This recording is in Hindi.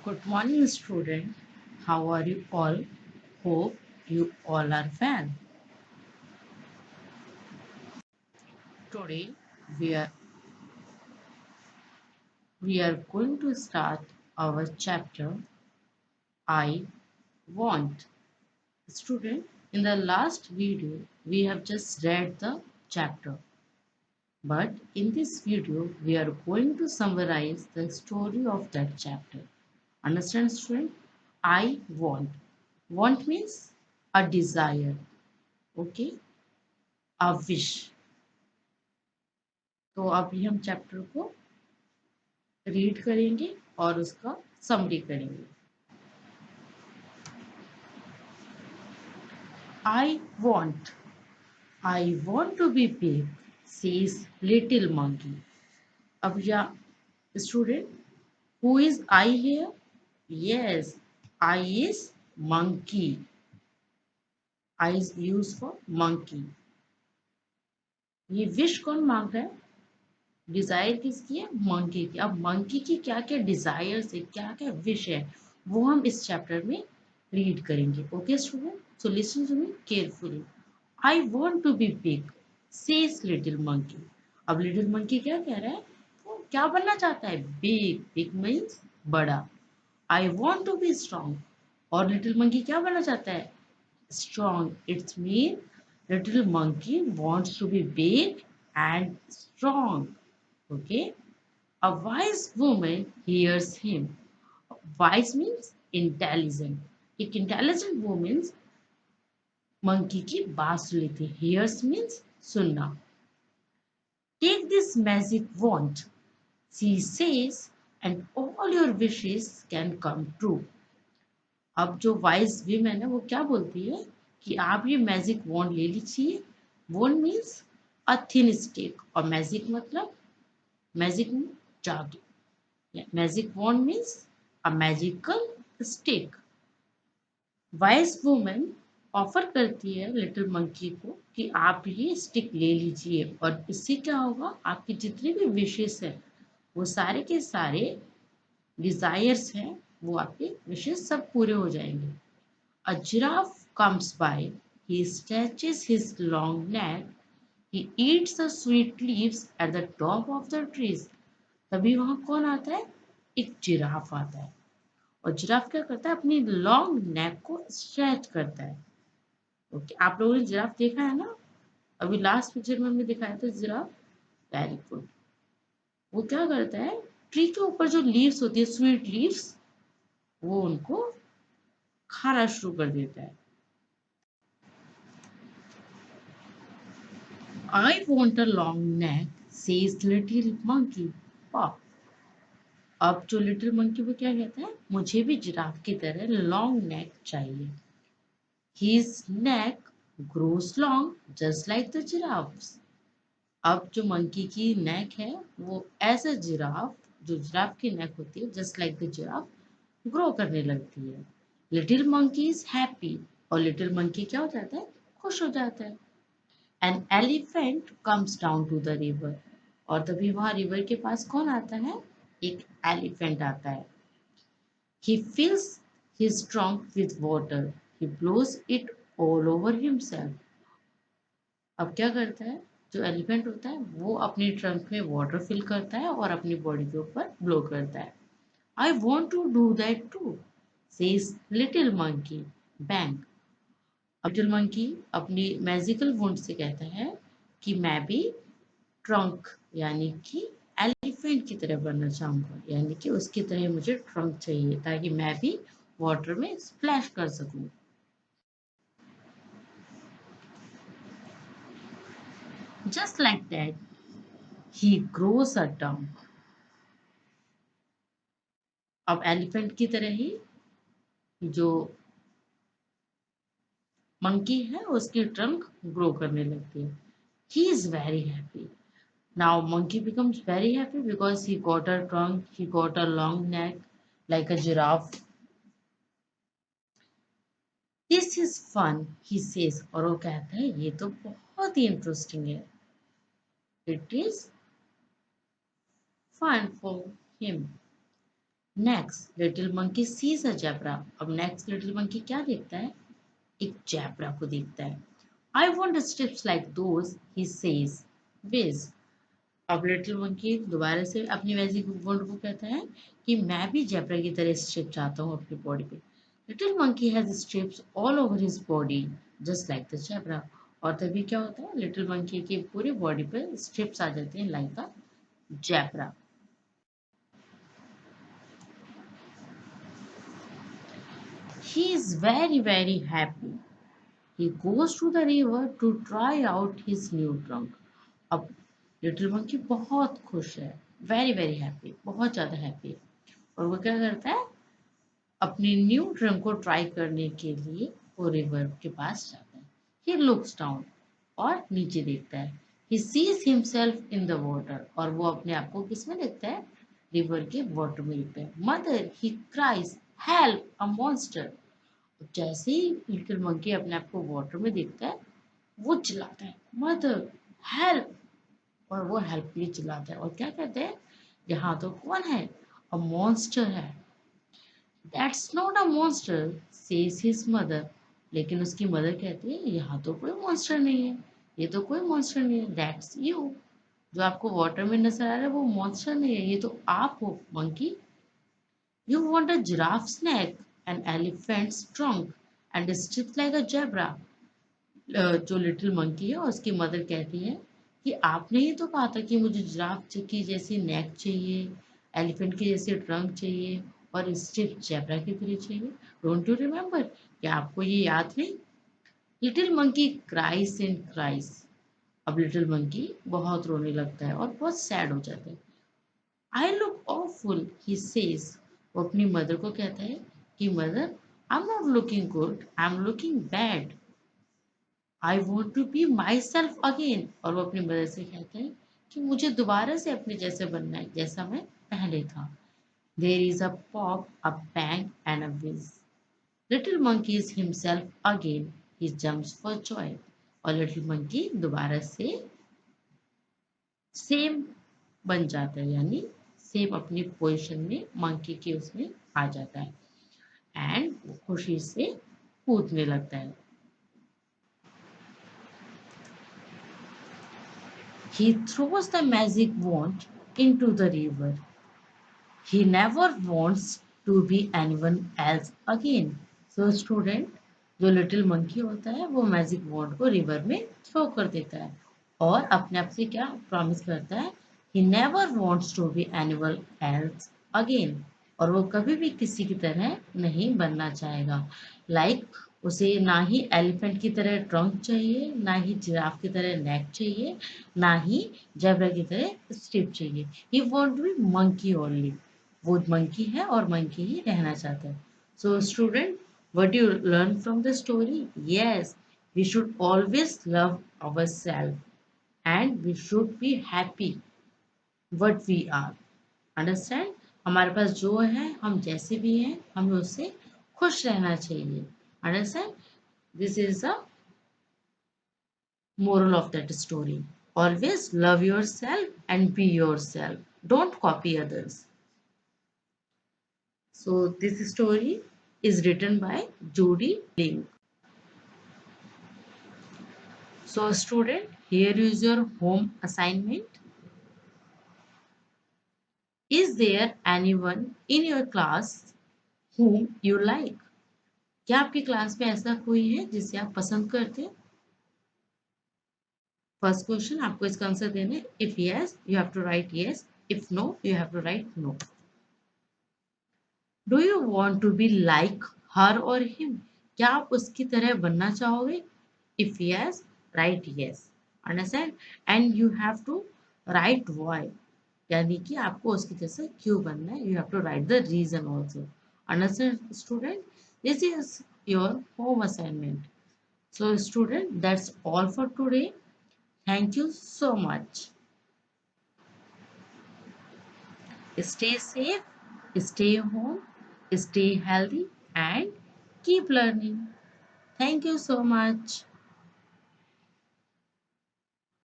Good morning, student. How are you all? Hope you all are well. Today we are we are going to start our chapter I want. Student, in the last video we have just read the chapter, but in this video we are going to summarize the story of that chapter. Understand, student? I want. Want means a desire, okay? A wish. तो अभी हम चैप्टर को रीड करेंगे और उसका समरी करेंगे. I want. I want to be big, says little monkey. अब या student, who is I here? Yes, I is monkey. I is used for monkey. ये विश कौन मांग रहा है? डिजायर किसकी है? मंकी की. अब मंकी की क्या क्या डिजायर्स है, क्या क्या विश है, वो हम इस चैप्टर में रीड करेंगे. Okay student, so listen to me carefully. I want to be big, says little monkey. अब लिटिल मंकी क्या कह रहा है? वो क्या बनना चाहता है? बिग. बिग मीन्स बड़ा. I want to be strong. और लिटिल मंकी क्या बनना चाहता है? Strong. It's mean little monkey wants to be big and strong. Okay, a wise woman hears him. Wise means intelligent. एक intelligent woman monkey की बात सुन लेती है. Hears means सुनना. Take this magic wand, she says, and all your wishes can come true. अब जो वाइज विमेन है वो क्या बोलती है कि आप ये मैजिक वॉन्ड ले लीजिए. वॉन्ड मीन्स अ थिन स्टिक और मैजिक मतलब मैजिक जादू. Magic wand means a magical stick. Wise woman offer करती है लिटिल मंकी को कि आप ये स्टिक ले लीजिए और इससे क्या होगा, आपकी जितनी भी विशेष है वो सारे के सारे डिजायर्स हैं, वो आपके विशेष सब पूरे हो जाएंगे. A giraffe comes by, he stretches his long neck, he eats the sweet leaves at the top of the trees. तभी वहां कौन आता है? एक जिराफ आता है. और जिराफ क्या करता है? अपनी लॉन्ग नेक को स्ट्रेच करता है. ओके, आप लोगों ने जिराफ देखा है ना? अभी लास्ट पिक्चर में हमने दिखाया था जिराफ. Very good. वो क्या करता है? ट्री के ऊपर जो लीव्स होती है, स्वीट लीव्स, वो उनको खाना शुरू कर देता है. I want a long neck, says little monkey. अब जो लिटिल मंकी वो क्या कहता है? मुझे भी जिराफ की तरह लॉन्ग नेक चाहिए. His neck grows long just like the giraffes. अब जो मंकी की नेक है वो एज अ जिराफ, जो जिराफ की नेक होती है just like the giraffe, grow करने लगती है. Little monkey is happy. और लिटिल मंकी क्या हो जाता है? खुश हो जाता है. An elephant comes down to the river. और तभी वहां रिवर के पास कौन आता है? एक एलिफेंट आता है. He fills his trunk with water. He blows it all over himself. अब क्या करता है? जो एलिफेंट होता है वो अपनी ट्रंक में वाटर फिल करता है और अपनी बॉडी के ऊपर ब्लो करता है. I want to do that too, says little monkey. Bang. अब लिटिल मंकी अपनी मैजिकल वुंड से कहता है कि मैं भी ट्रंक यानी कि एलिफेंट की तरह बनना चाहूंगा, यानी कि उसकी तरह मुझे ट्रंक चाहिए ताकि मैं भी वाटर में स्प्लैश कर सकूं. Just like that he grows a tongue. अब एलिफेंट की तरह ही जो मंकी है उसकी ट्रंक ग्रो करने लगती है. He is very happy. Now monkey becomes very happy because he got a trunk, he got a long neck like a giraffe. This is fun, he says. और वो कहता है ये तो बहुत ही इंटरेस्टिंग है. It is fun for him. Next little monkey sees a zebra. अब नेक्स्ट लिटिल मंकी क्या देखता है? एक जेब्रा को देखता है। I want stripes like those he says whiz. अब लिटिल मंकी दोबारा से अपनी मैजिक वर्ड को कहता है कि मैं भी जेब्रा की तरह स्ट्रिप चाहता हूँ अपनी बॉडी पे। Little monkey has strips all over his body just like the zebra. और तभी क्या होता है, लिटिल मंकी की पूरी बॉडी पे स्ट्रिप्स आ जाते हैं like the zebra. He is very very happy. He goes to the river to try out his new trunk. अब लिटिल मंकी बहुत खुश है, वेरी वेरी हैप्पी, बहुत ज्यादा हैप्पी है। और वो क्या करता है, अपनी न्यू ट्रंक को ट्राई करने के लिए वो रिवर के पास जाता है। ही लुक्स डाउन, और नीचे देखता है। He sees himself in the water, और वो अपने आप को किसमें देखता है? रिवर के वाटर में देखता है। मदर ही क्राइज, हेल्प अ मॉन्स्टर। जैसे ही लिटिल मंकी अपने आप को वाटर में देखता है, वो चिल्लाता है, मदर हेल्प। और वो हेल्प के लिए चिल्लाता है, और क्या कहते हैं, यहाँ तो कौन है? अ मॉन्स्टर है। That's not a monster says his mother. लेकिन उसकी मदर कहती है, यहाँ तो कोई मॉन्स्टर नहीं है, ये तो कोई मॉन्स्टर नहीं है, दैट्स यू। जो आपको वाटर में नजर आ रहा है वो मॉन्स्टर नहीं है, ये तो आप हो monkey. You want a giraffe snack, an elephant's trunk and stripes like a zebra. जो लिटिल मंकी है उसकी मदर कहती है कि आपने ही तो कहा था कि मुझे जिराफ की जैसी नेक चाहिए, एलिफेंट की जैसी ट्रंक चाहिए, और स्ट्रिप जेब्रा की तरह चाहिए। Don't you remember? क्या आपको ये याद नहीं? Little monkey cries and cries. अब लिटिल मंकी बहुत रोने लगता है और बहुत सैड हो जाता है। I look awful he says. वो अपनी मदर को कहता है कि mother, I am not looking good, I am looking bad. I want to be myself again. और वो अपनी मदर से कहते हैं कि मुझे दोबारा से अपने जैसे बनना है जैसा मैं पहले था। There is a pop, a bang and a whiz. Little monkey is himself again. He jumps for joy. और लिटिल मंकी दोबारा से सेम बन जाता है, यानी सेम अपनी पोजीशन में मंकी के उसमें आ जाता है, एंड खुशी से कूदने लगता है। He throws the magic wand into the river. He never wants to be anyone else again. So student, जो लिटिल मंकी होता है वो मैजिक वॉन्ड को रिवर में थ्रो कर देता है, और अपने आप से क्या प्रॉमिस करता है? He never wants to be anyone else again. और वो कभी भी किसी की तरह नहीं बनना चाहेगा। लाइक उसे ना ही एलिफेंट की तरह ट्रंक चाहिए, ना ही जिराफ की तरह नेक चाहिए, ना ही जेब्रा की तरह स्ट्रिप चाहिए। ही वॉन्ट बी मंकी ओनली। वो मंकी है और मंकी ही रहना चाहता है। So student, what you learn from the story? Yes, we should always love ourselves and we should be happy what we are. Understand? हमारे पास जो है, हम जैसे भी हैं, हमें उससे खुश रहना चाहिए। Understand? This is the moral of that story. Always love yourself and be yourself. Don't copy others. So this story is written by Judy Ling. So student, here is your home assignment. Is there anyone in your class whom you like? क्या आपकी क्लास में ऐसा कोई है जिसे आप पसंद करते हैं? फर्स्ट क्वेश्चन आपको इसका आंसर देना है। If yes you have to write yes, if no you have to write no. Do you want to be like her और हिम? क्या आप उसकी तरह बनना चाहोगे? If yes, write yes. Understand? And you have to write why, यानी कि आपको उसकी जैसे क्यों बनना है। You have to write the reason also. Understand student? This is your home assignment. So student, that's all for today. Thank you so much. Stay safe, stay home, stay healthy, and keep learning. Thank you so much.